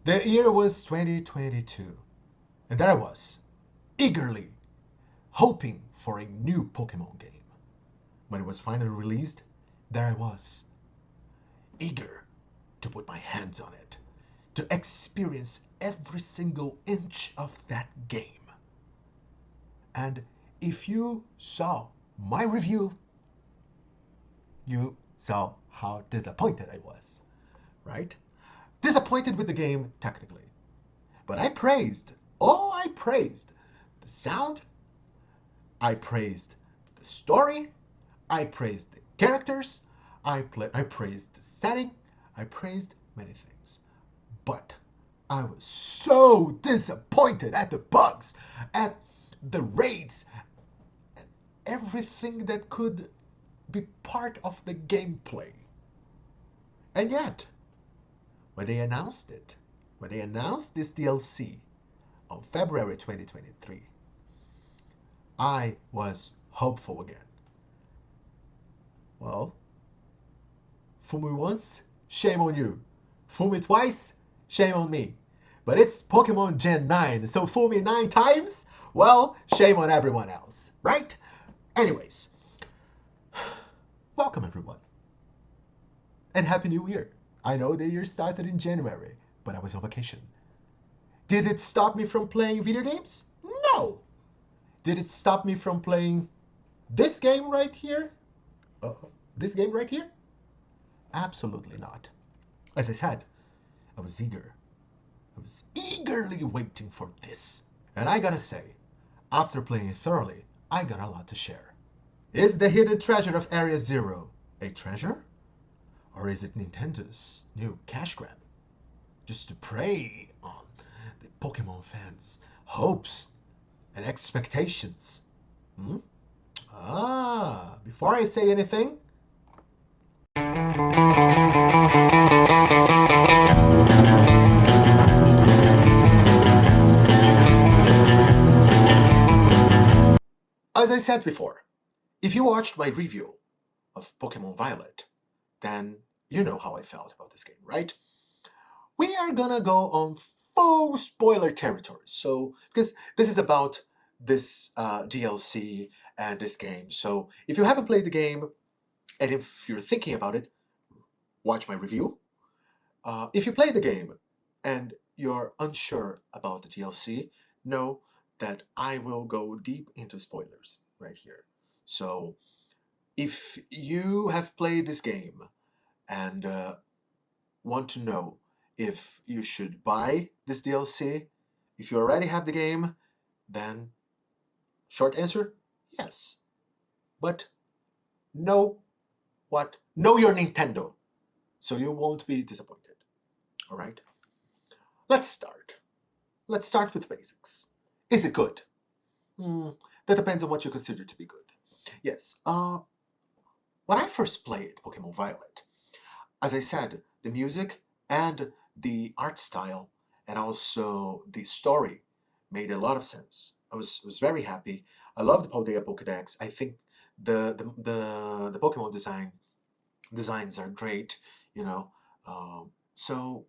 The year was 2022, and there I was, eagerly hoping for a new Pokemon game. When it was finally released, there I was, eager to put my hands on it, to experience every single inch of that game. And if you saw my review, you saw how disappointed I was, right? Disappointed with the game technically. But I praised, I praised the sound, I praised the story, I praised the characters, I praised the setting, I praised many things. But I was so disappointed at the bugs, at the raids, at everything that could be part of the gameplay. And yet, when they announced it, when they announced this DLC on February 2023, I was hopeful again. Well, fool me once, shame on you. Fool me twice, shame on me. But it's Pokemon Gen 9, so fool me 9 times? Well, shame on everyone else, right? Anyways, welcome everyone. And Happy New Year. I know the year started in January, but I was on vacation. Did it stop me from playing video games? No. Did it stop me from playing this game right here? This game right here? Absolutely not. As I said, I was eager. I was eagerly waiting for this. And I gotta say, after playing it thoroughly, I got a lot to share. Is the hidden treasure of Area Zero a treasure? Or is it Nintendo's new cash grab? Just to prey on the Pokemon fans' hopes and expectations? Before I say anything, as I said before, if you watched my review of Pokemon Violet, then you know how I felt about this game, right? We are gonna go on full spoiler territory. So, because this is about this DLC and this game. So, if you haven't played the game, and if you're thinking about it, watch my review. If you play the game and you're unsure about the DLC, know that I will go deep into spoilers right here. So, if you have played this game and want to know if you should buy this DLC, if you already have the game, then short answer, yes. But know what? Know your Nintendo, so you won't be disappointed. All right? Let's start. Let's start with basics. Is it good? That depends on what you consider to be good. Yes. When I first played Pokemon Violet, as I said, the music and the art style and also the story made a lot of sense. I was very happy. I love the Paldea Pokedex. I think the Pokemon designs are great. You know, so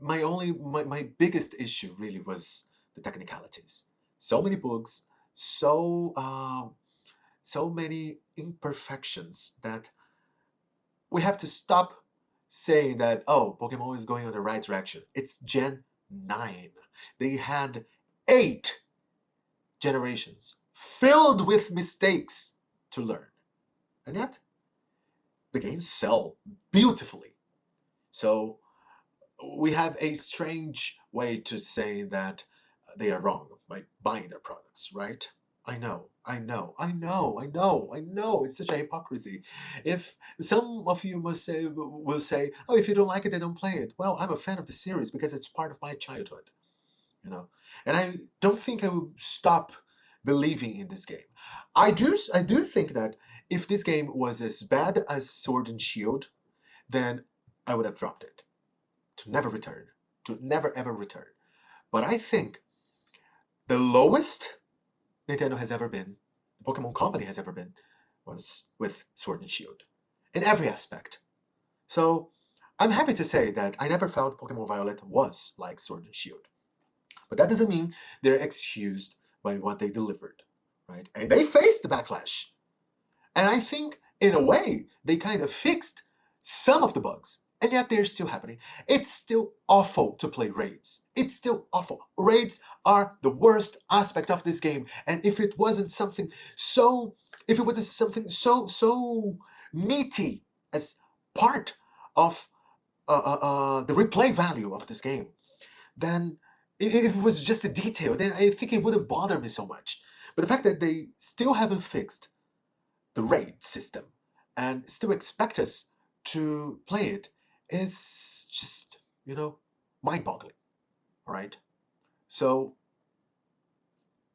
my biggest issue really was the technicalities. So many bugs, so many imperfections that we have to stop saying that, oh, Pokemon is going on the right direction. It's Gen 9. They had 8 generations filled with mistakes to learn. And yet, the games sell beautifully. So we have a strange way to say that they are wrong by buying their products, right? I know. It's such a hypocrisy. If some of you will say, oh, if you don't like it, then don't play it. Well, I'm a fan of the series because it's part of my childhood, you know. And I don't think I will stop believing in this game. I do think that if this game was as bad as Sword and Shield, then I would have dropped it to never return, to never ever return. But I think the lowest Nintendo has ever been, the Pokemon Company has ever been, was with Sword and Shield in every aspect. So I'm happy to say that I never felt Pokemon Violet was like Sword and Shield. But that doesn't mean they're excused by what they delivered, right? And they faced the backlash. And I think, in a way, they kind of fixed some of the bugs. And yet they're still happening. It's still awful to play raids. It's still awful. Raids are the worst aspect of this game. And if it wasn't something so, if it was something so meaty as part of the replay value of this game, then if it was just a detail, then I think it wouldn't bother me so much. But the fact that they still haven't fixed the raid system and still expect us to play it is just, mind-boggling, all right? So,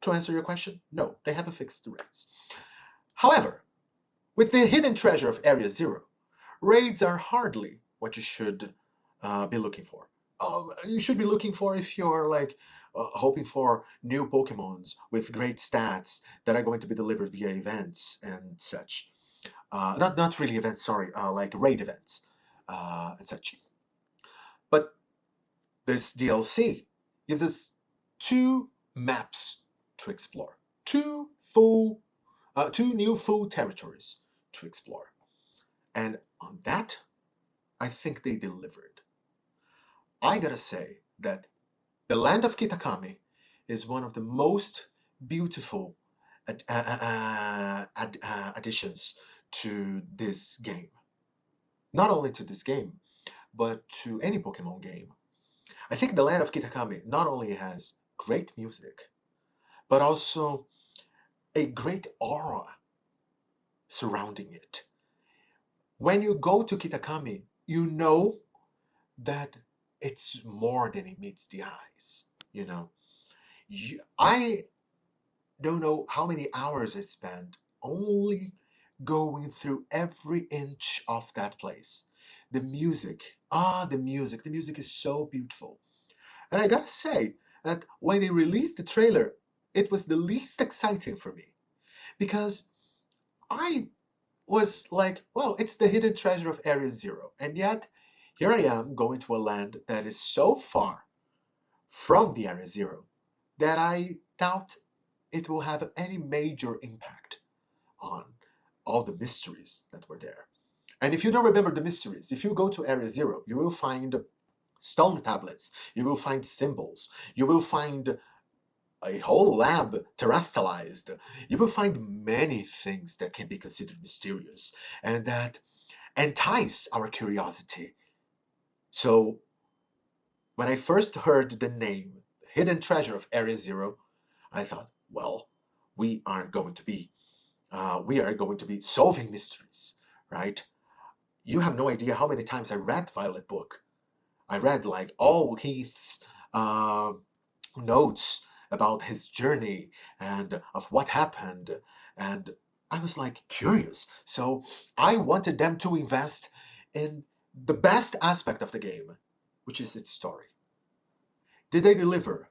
to answer your question, no, they haven't fixed the raids. However, with the hidden treasure of Area Zero, raids are hardly what you should be looking for. You should be looking for if you're like hoping for new Pokemons with great stats that are going to be delivered via events and such. Not really events, sorry, like raid events and such. But this DLC gives us 2 maps to explore, 2 new full territories to explore, and on that, I think they delivered. I gotta say that the land of Kitakami is one of the most beautiful additions to this game. Not only to this game, but to any Pokemon game. I think the land of Kitakami not only has great music, but also a great aura surrounding it. When you go to Kitakami, you know that it's more than it meets the eyes. I don't know how many hours I spent only going through every inch of that place. The music, the music is so beautiful. And I gotta say that when they released the trailer, it was the least exciting for me because I was like, well, it's the hidden treasure of Area Zero. And yet, here I am going to a land that is so far from the Area Zero that I doubt it will have any major impact on all the mysteries that were there. And if you don't remember the mysteries, if you go to Area Zero, you will find stone tablets, you will find symbols, you will find a whole lab terrestrialized. You will find many things that can be considered mysterious and that entice our curiosity. So, when I first heard the name Hidden Treasure of Area Zero, I thought, well, we are going to be solving mysteries, right? You have no idea how many times I read Violet book. I read like all Heath's notes about his journey and of what happened, and I was like curious. So I wanted them to invest in the best aspect of the game, which is its story. Did they deliver?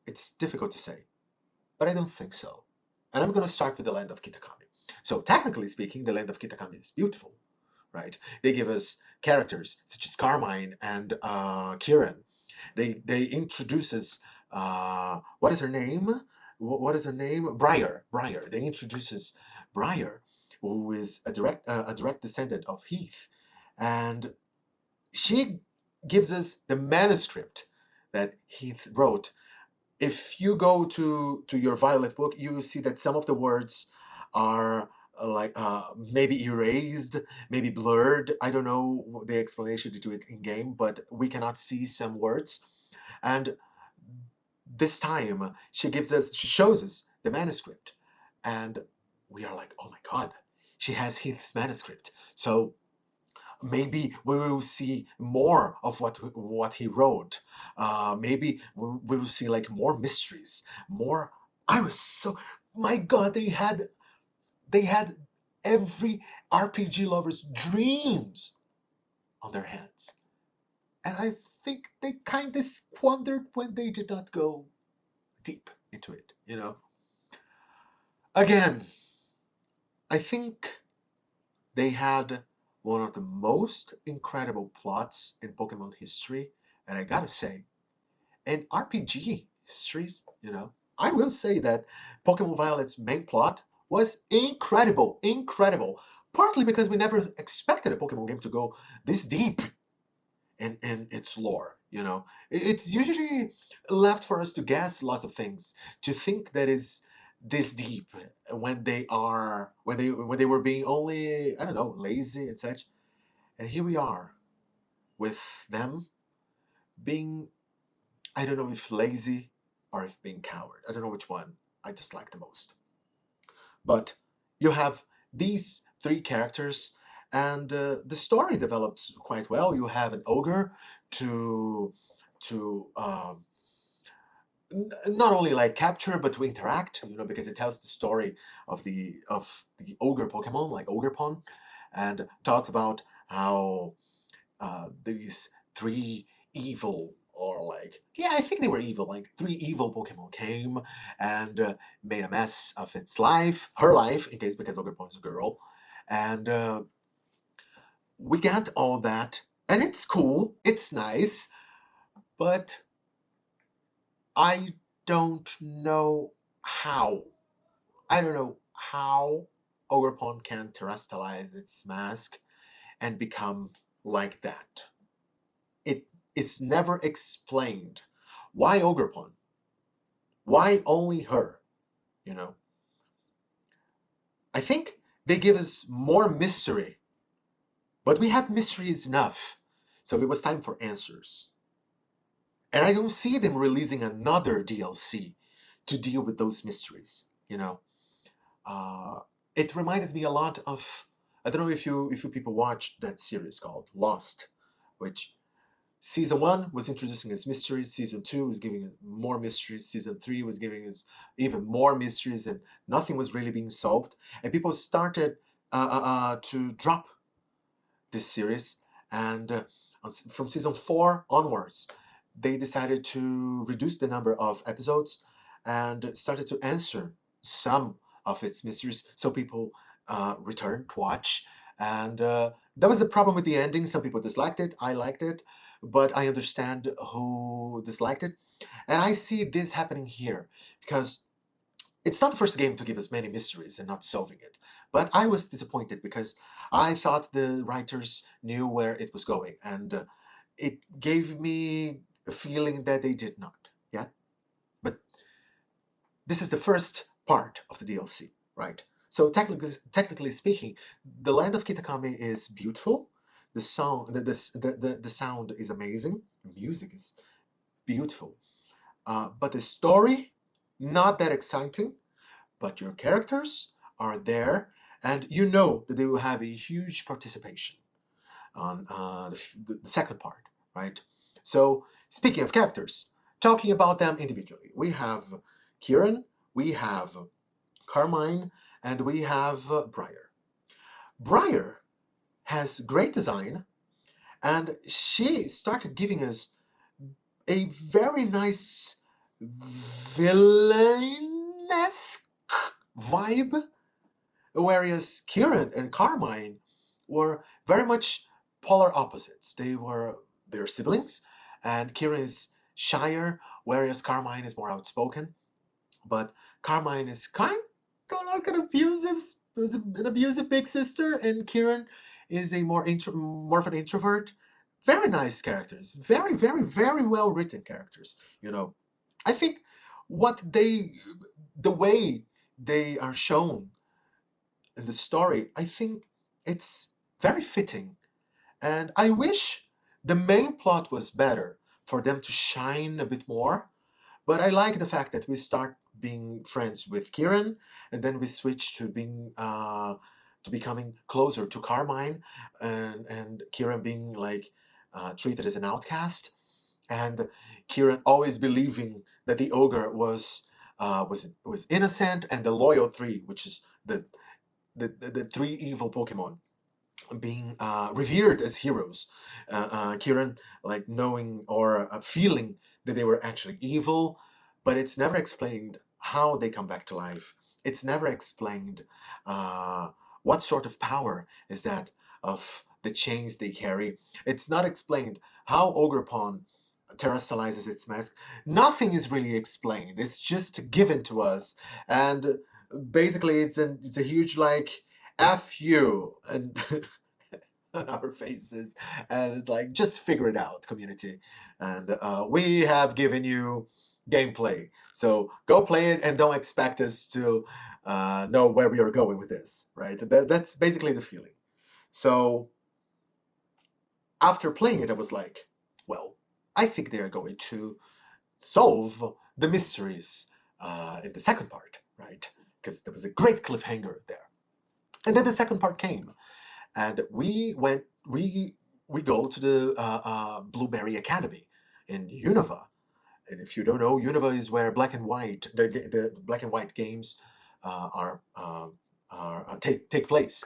It's difficult to say, but I don't think so. And I'm going to start with the land of Kitakami. So technically speaking, the land of Kitakami is beautiful, right? They give us characters such as Carmine and Kieran. They introduce us. What is her name? What is her name? Briar. Briar. They introduce us Briar, who is a direct descendant of Heath, and she gives us the manuscript that Heath wrote. If you go to your Violet book, you will see that some of the words are like maybe erased, maybe blurred. I don't know the explanation to do it in game, but we cannot see some words. And this time she shows us the manuscript, and we are like, oh my god, she has Heath's manuscript. So maybe we will see more of what he wrote. Maybe we will see like more mysteries, more. I was so, my God, they had every RPG lover's dreams on their hands, and I think they kind of squandered when they did not go deep into it. Again, I think they had one of the most incredible plots in Pokemon history, and I gotta say, in RPG histories, I will say that Pokemon Violet's main plot was incredible, incredible. Partly because we never expected a Pokemon game to go this deep in its lore. It's usually left for us to guess lots of things, to think that is this deep when they were being only, I don't know, lazy and such. And here we are with them being, I don't know if lazy or if being coward. I don't know which one I dislike the most. But you have these three characters, and the story develops quite well. You have an ogre to to not only like capture but to interact. Because it tells the story of the ogre Pokemon, like Ogrepon, and talks about how these three evil, or like, yeah, I think they were evil, like three evil Pokemon came and made a mess of its life, her life, in case, because Ogrepon is a girl. And we get all that, and it's cool, it's nice, but I don't know how. I don't know how Ogrepon can terrestrialize its mask and become like that. It is never explained. Why Ogrepon? Why only her? You know, I think they give us more mystery, but we had mysteries enough, so it was time for answers. And I don't see them releasing another DLC to deal with those mysteries. Uh, it reminded me a lot of, I don't know if you people watched that series called Lost, which Season 1 was introducing us mysteries, Season 2 was giving us more mysteries, Season 3 was giving us even more mysteries, and nothing was really being solved. And people started to drop this series, and from Season 4 onwards, they decided to reduce the number of episodes and started to answer some of its mysteries, so people returned to watch. And that was the problem with the ending. Some people disliked it, I liked it, but I understand who disliked it. And I see this happening here, because it's not the first game to give us many mysteries and not solving it. But I was disappointed because I thought the writers knew where it was going, and it gave me a feeling that they did not. Yeah, but this is the first part of the DLC, right? So technically speaking, the land of Kitakami is beautiful. The song, the sound is amazing. The music is beautiful, but the story not that exciting. But your characters are there, and you know that they will have a huge participation on the second part, right? So, speaking of characters, talking about them individually, we have Kieran, we have Carmine, and we have Briar. Briar has great design, and she started giving us a very nice villainesque vibe, whereas Kieran and Carmine were very much polar opposites. They're siblings, and Kieran is shyer, whereas Carmine is more outspoken. But Carmine is kind of like an abusive big sister, and Kieran is a more of an introvert. Very nice characters, very, very, very well written characters. I think what the way they are shown in the story, I think it's very fitting. And I wish the main plot was better for them to shine a bit more. But I like the fact that we start being friends with Kieran, and then we switch to becoming closer to Carmine, and Kieran being like treated as an outcast, and Kieran always believing that the ogre was innocent, and the loyal three, which is the three evil Pokemon, being revered as heroes. Kieran, like, knowing or feeling that they were actually evil, but it's never explained how they come back to life. It's never explained what sort of power is that of the chains they carry. It's not explained how Ogrepon terrestrializes its mask. Nothing is really explained. It's just given to us, and basically it's a huge like F you and on our faces, and it's like, just figure it out, community. And we have given you gameplay, so go play it and don't expect us to know where we are going with this, right? That's basically the feeling. So after playing it, I was like, well, I think they are going to solve the mysteries in the second part, right? Because there was a great cliffhanger there. And then the second part came, and we go to the Blueberry Academy in Unova. And if you don't know, Unova is where black and white the black and white games take place.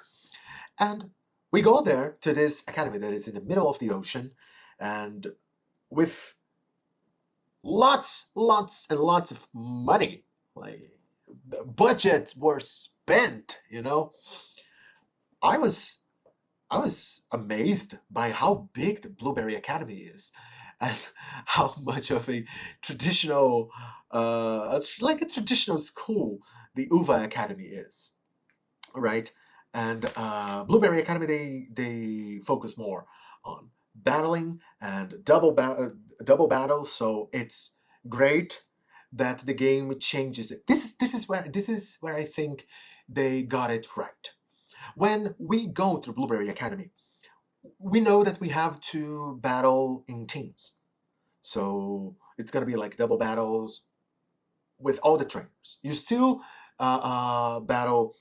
And we go there to this academy that is in the middle of the ocean, and with lots and lots of money, like budgets were spent. I was I was amazed by how big the Blueberry Academy is, and how much of a traditional, like a traditional school, the UVA Academy is, right? And Blueberry Academy, they focus more on battling and double battles. So it's great that the game changes it. This is where I think they got it right. When we go through Blueberry Academy, we know that we have to battle in teams. So it's going to be like double battles with all the trainers. You still you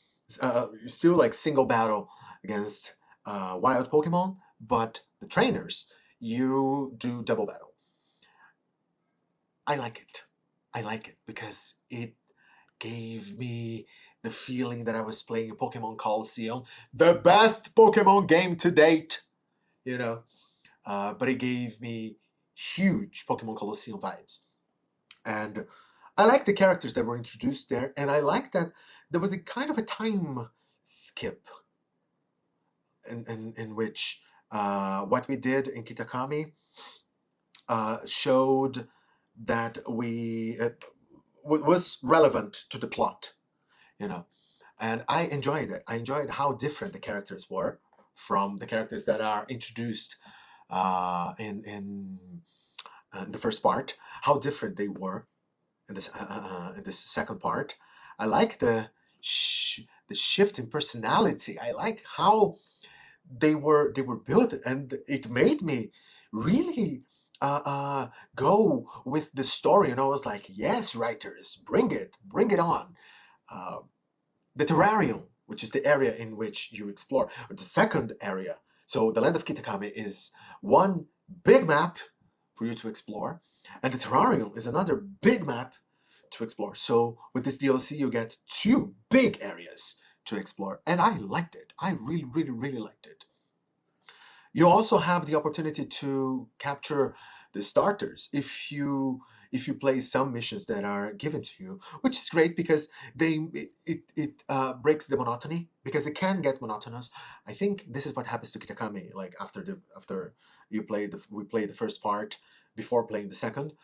still like single battle against wild Pokemon, but the trainers, you do double battle. I like it. I like it because it gave me the feeling that I was playing Pokemon Coliseum, the best Pokemon game to date, you know. But it gave me huge Pokemon Colosseum vibes. And I like the characters that were introduced there, and I like that there was a kind of a time skip in which what we did in Kitakami showed that we was relevant to the plot, you know. And I enjoyed it. I enjoyed how different the characters were from the characters that are introduced in the first part, how different they were in this second part. I like the shift in personality. I like how they were built, and it made me really go with the story. And I was like, yes, writers, bring it on. Uh, the terrarium, which is the area in which you explore, the second area. So the land of Kitakami is one big map for you to explore, and the terrarium is another big map to explore. So with this DLC, you get two big areas to explore, and I liked it. I really liked it. You also have the opportunity to capture the starters if you play some missions that are given to you, which is great because it breaks the monotony, because it can get monotonous. I think this is what happens to Kitakami. Like after we played the first part, before playing the second,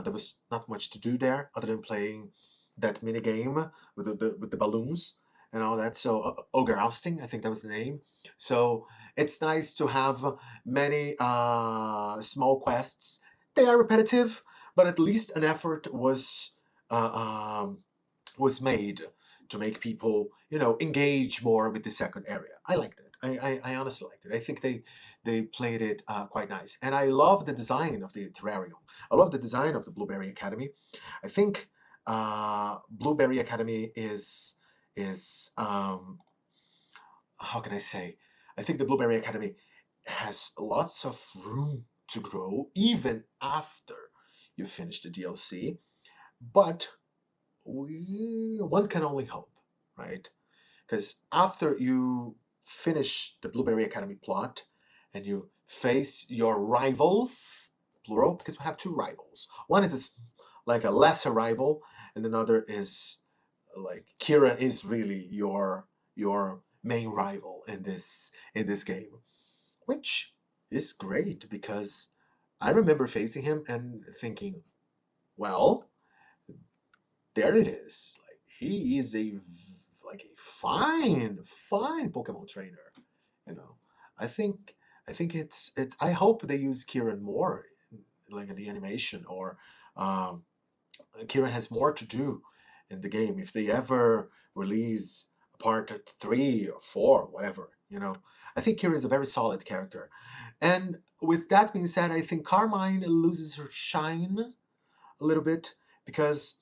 there was not much to do there other than playing that mini game with the balloons and all that. So ogre ousting, I think that was the name. So it's nice to have many small quests. They are repetitive, but at least an effort was made to make people, engage more with the second area. I liked it. I honestly liked it. I think they played it quite nice, and I love the design of the terrarium. I love the design of the Blueberry Academy. I think Blueberry Academy is how can I say? I think the Blueberry Academy has lots of room to grow even after you finish the DLC, but one can only hope, right? Because after you finish the Blueberry Academy plot and you face your rivals, plural, because we have two rivals. One is like a lesser rival, and another is like Kira is really your main rival in this game. which is great because I remember facing him and thinking, well, there it is. Like he is a fine Pokemon trainer. You know, I think it's. I hope they use Kieran more, like in the animation, or um, Kieran has more to do in the game if they ever release a part 3 or 4, whatever. I think Kieran is a very solid character, and with that being said, I think Carmine loses her shine a little bit because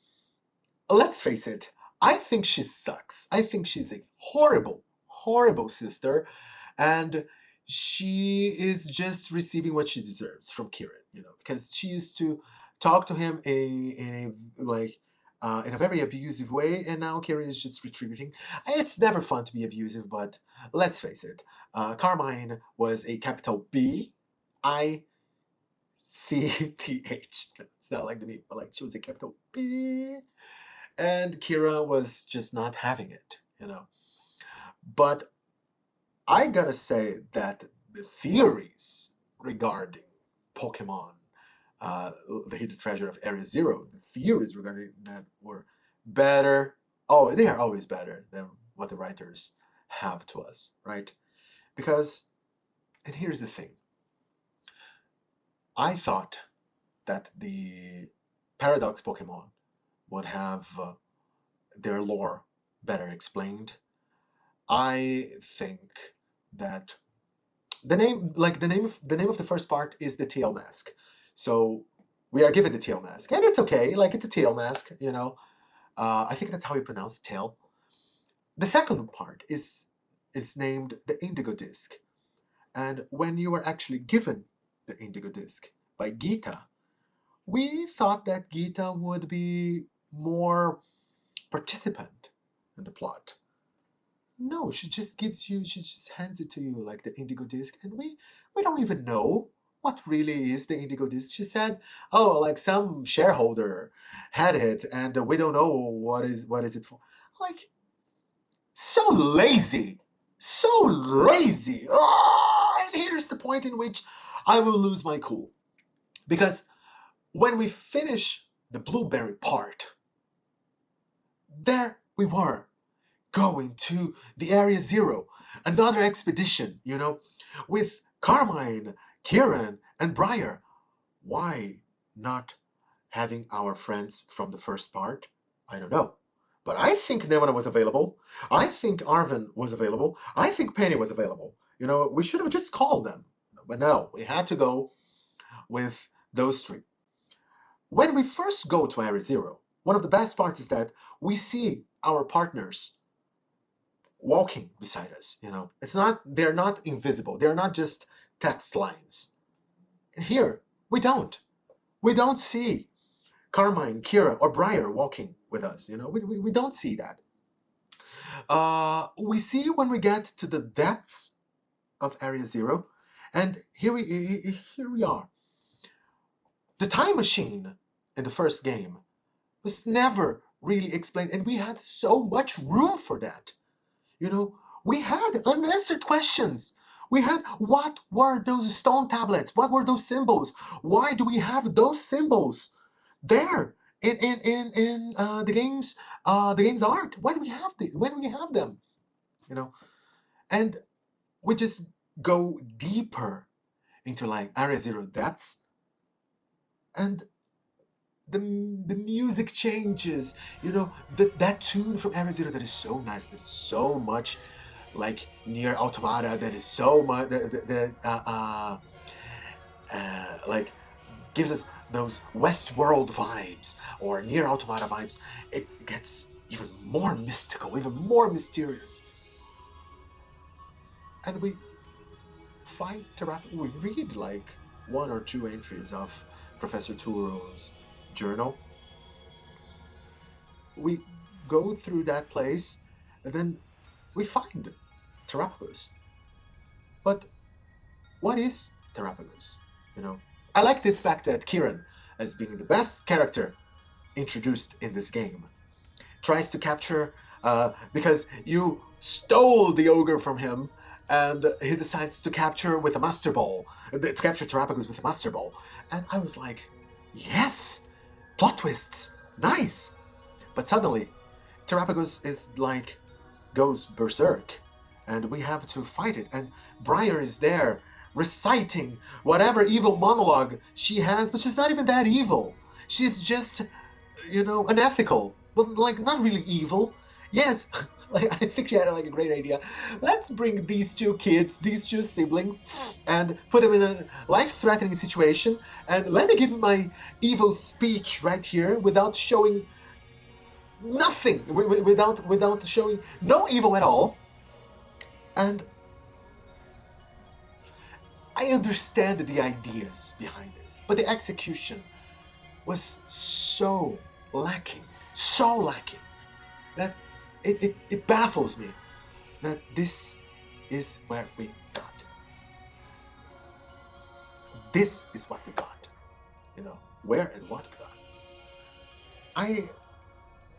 let's face it, I think she sucks. I think she's a horrible, horrible sister, and she is just receiving what she deserves from Kieran, because she used to talk to him in a very abusive way, and now Kieran is just retributing. It's never fun to be abusive, but let's face it, Carmine was a capital BICTH. It's not like the me, but like she was a capital B. And Kira was just not having it. But I gotta say that the theories regarding Pokemon, the Hidden Treasure of Area Zero, the theories regarding that were better. Oh, they are always better than what the writers have to us, right? Because, and here's the thing, I thought that the Paradox Pokemon would have their lore better explained. I think that the name of the first part is the Teal mask. So we are given the Teal mask, and it's okay. Like it's a Teal mask. I think that's how you pronounce Teal. The second part is named the Indigo disc, and when you were actually given the Indigo disc by Gita, we thought that Gita would be more participant in the plot. No, she just hands it to you like the Indigo disc, and we don't even know what really is the Indigo disc. She said, "Oh, like some shareholder had it, and we don't know what is it for." Like so lazy, so lazy. And here's the point in which I will lose my cool because when we finish the blueberry part, there we were going to the Area Zero, another expedition, with Carmine, Kieran, and Briar. Why not having our friends from the first part? I don't know. But I think Nevada was available. I think Arvin was available. I think Penny was available. We should have just called them. But no, we had to go with those three. When we first go to Area Zero, one of the best parts is that we see our partners walking beside us. They're not invisible. They're not just text lines. And here, we don't see Carmine, Kira, or Briar walking with us. We don't see that. We see when we get to the depths of Area Zero, and here we are. The time machine in the first game was never really explained, and we had so much room for that. We had unanswered questions. We had, what were those stone tablets? What were those symbols? Why do we have those symbols there in the game's art? Why do we have them? And we just go deeper into like Area Zero depths, and the music changes. That tune from Area Zero that is so nice. There's so much like Nier Automata that is so much like gives us those Westworld vibes or Nier Automata vibes. It gets even more mystical, even more mysterious. And we find we read like 1 or 2 entries of Professor Turo's journal. We go through that place, and then we find Terapagos. But what is Terapagos? I like the fact that Kieran, as being the best character introduced in this game, tries to capture because you stole the ogre from him, and he decides to capture with a Master Ball, to capture Terrapagos with a Master Ball. And I was like, yes, plot twists, nice. But suddenly, Terrapagos is like, goes berserk, and we have to fight it. And Briar is there reciting whatever evil monologue she has, but she's not even that evil. She's just, unethical, but like not really evil. Yes, like I think she had like a great idea. Let's bring these two kids, these two siblings, and put them in a life-threatening situation, and let me give my evil speech right here without showing nothing, without showing no evil at all. And I understand the ideas behind this, but the execution was so lacking, that it baffles me that this is where we got. This is what we got. Where and what we got.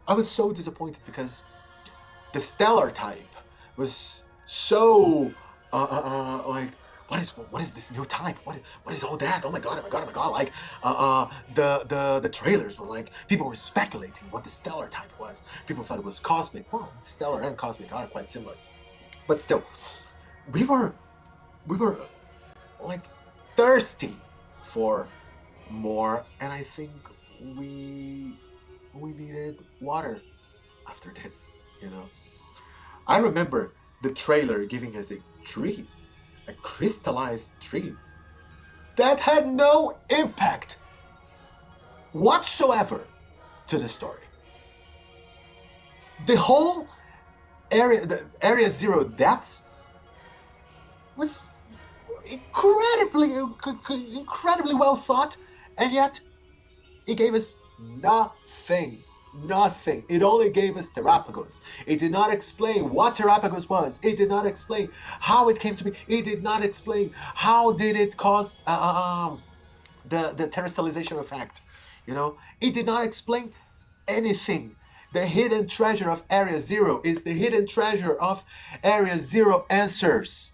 I was so disappointed because the stellar type was so like, what is this new type? What is all that? Oh my god! Like the trailers were like, people were speculating what the stellar type was. People thought it was cosmic. Well, stellar and cosmic are quite similar, but still, we were like thirsty for more, and I think we needed water after this. I remember the trailer giving us a dream, a crystallized dream that had no impact whatsoever to the story. The whole Area Zero depths was incredibly well thought, and yet it gave us nothing. It only gave us Terrapagos. It did not explain what Terrapagos was. It did not explain how it came to be. It did not explain how did it cause the terrestrialization effect. It did not explain anything. The hidden treasure of Area Zero is the hidden treasure of Area Zero answers.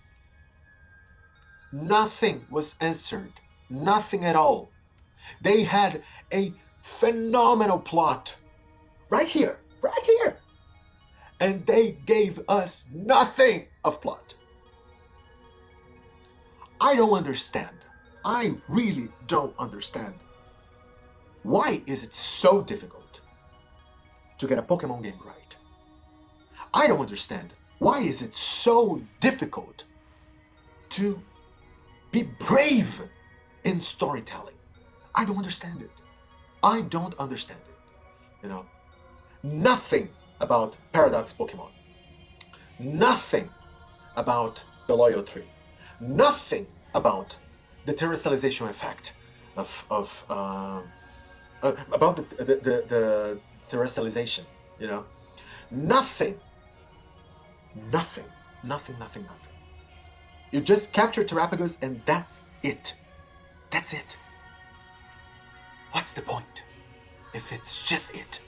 Nothing was answered. Nothing at all. They had a phenomenal plot. Right here. And they gave us nothing of plot. I don't understand. I really don't understand. Why is it so difficult to get a Pokemon game right? I don't understand. Why is it so difficult to be brave in storytelling? I don't understand it. Nothing about Paradox Pokemon. Nothing about the Loyal Tree. Nothing about the terrestrialization effect about the terrestrialization. Nothing. You just capture Terrapagos and that's it. What's the point if it's just it?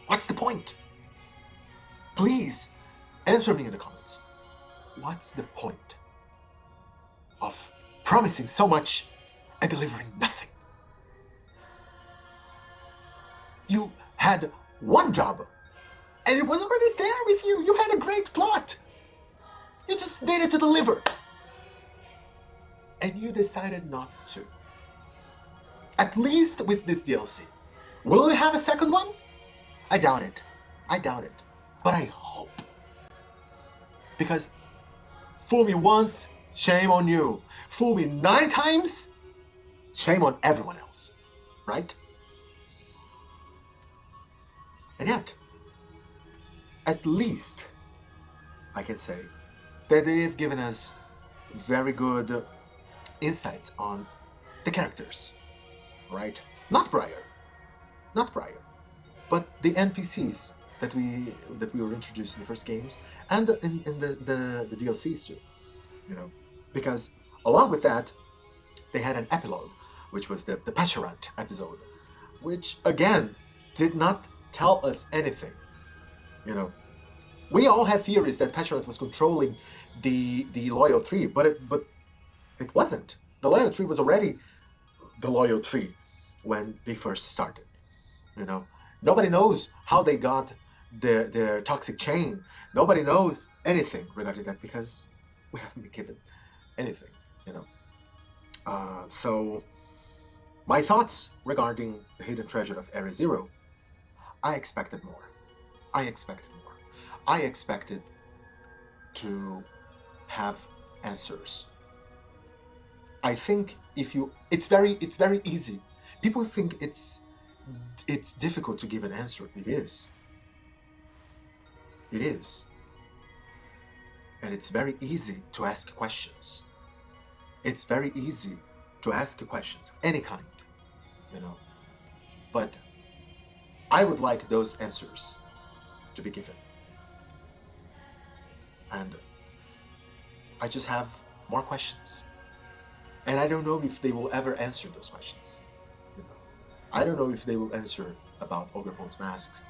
What's the point? Please answer me in the comments. What's the point of promising so much and delivering nothing? You had one job and it was already there with you. You had a great plot. You just needed to deliver. And you decided not to. At least with this DLC. Will it have a second one? I doubt it. But I hope. Because fool me once, shame on you. Fool me 9 times, shame on everyone else. Right? And yet, at least, I can say that they've given us very good insights on the characters. Right? Not Briar. But the NPCs that we were introduced in the first games and in the DLCs too, because along with that they had an epilogue, which was the Pachyrant episode, which again did not tell us anything. We all had theories that Pachyrant was controlling the loyal tree, but it wasn't. The loyal tree was already the loyal tree when they first started. You know, nobody knows how they got their toxic chain. Nobody knows anything regarding that because we haven't been given anything. You know, so my thoughts regarding the hidden treasure of Area Zero. I expected more. I expected more. I expected to have answers. I think it's very easy. People think it's difficult to give an answer. It is. It is. And it's very easy to ask questions. It's very easy to ask questions of any kind, you know. But I would like those answers to be given. And I just have more questions. And I don't know if they will ever answer those questions. You know? I don't know if they will answer about Ogrephone's masks.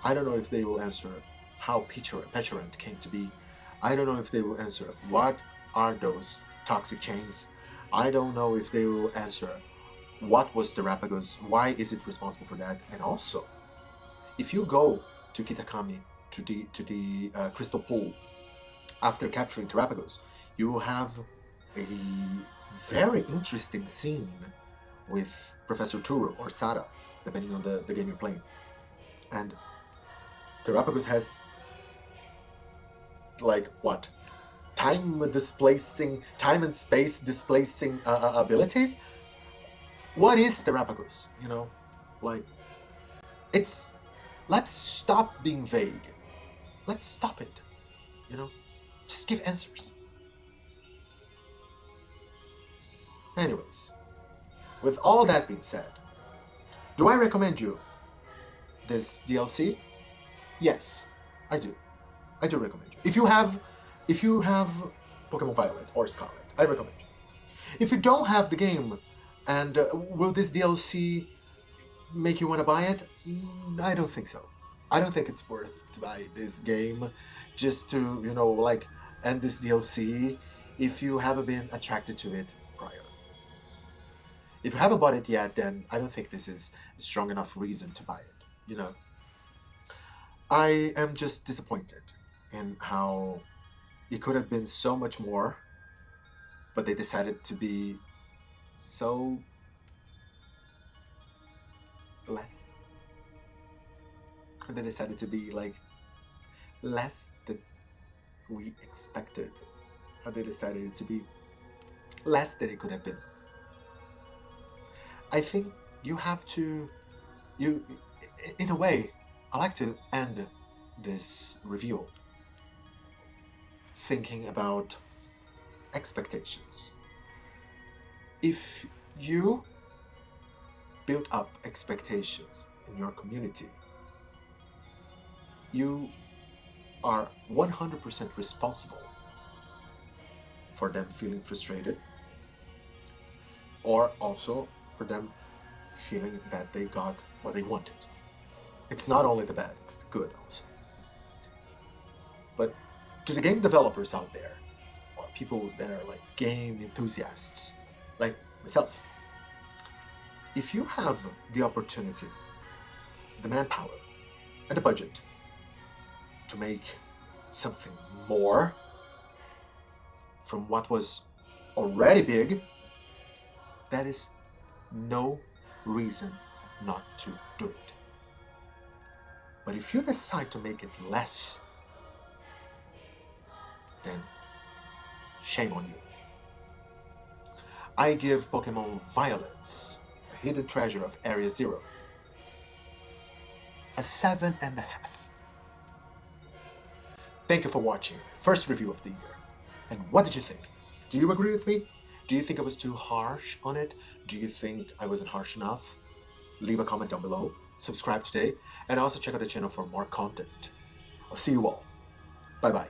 I don't know if they will answer how Peturant came to be. I don't know if they will answer what are those toxic chains. I don't know if they will answer what was Terrapagos, why is it responsible for that, and also, if you go to Kitakami, to the crystal pool, after capturing Terrapagos, you have a very interesting scene with Professor Turo or Sara, depending on the game you're playing. And Terrapagos has, like, what? Time and space displacing abilities? What is Terrapagos? You know, like, let's stop being vague. Let's stop it. You know, just give answers. Anyways, with all that being said, do I recommend you this DLC? Yes, I do. I do recommend you. If you have Pokemon Violet or Scarlet, I recommend you. If you don't have the game, and will this DLC make you want to buy it? I don't think so. I don't think it's worth to buy this game just to, you know, like, end this DLC if you haven't been attracted to it prior. If you haven't bought it yet, then I don't think this is a strong enough reason to buy it, you know. I am just disappointed in how it could have been so much more, but they decided to be so less. They decided to be, like, less than we expected. How they decided to be less than it could have been. I think you have to, in a way, I like to end this review thinking about expectations. If you build up expectations in your community, you are 100% responsible for them feeling frustrated, or also for them feeling that they got what they wanted. It's not only the bad, it's the good also. But to the game developers out there, or people that are like game enthusiasts, like myself, if you have the opportunity, the manpower, and the budget to make something more from what was already big, that is no reason not to do it. But if you decide to make it less, then shame on you. I give Pokemon Violet, a hidden treasure of Area Zero, a 7.5. Thank you for watching. First review of the year. And what did you think? Do you agree with me? Do you think I was too harsh on it? Do you think I wasn't harsh enough? Leave a comment down below. Subscribe today. And also check out the channel for more content. I'll see you all. Bye-bye.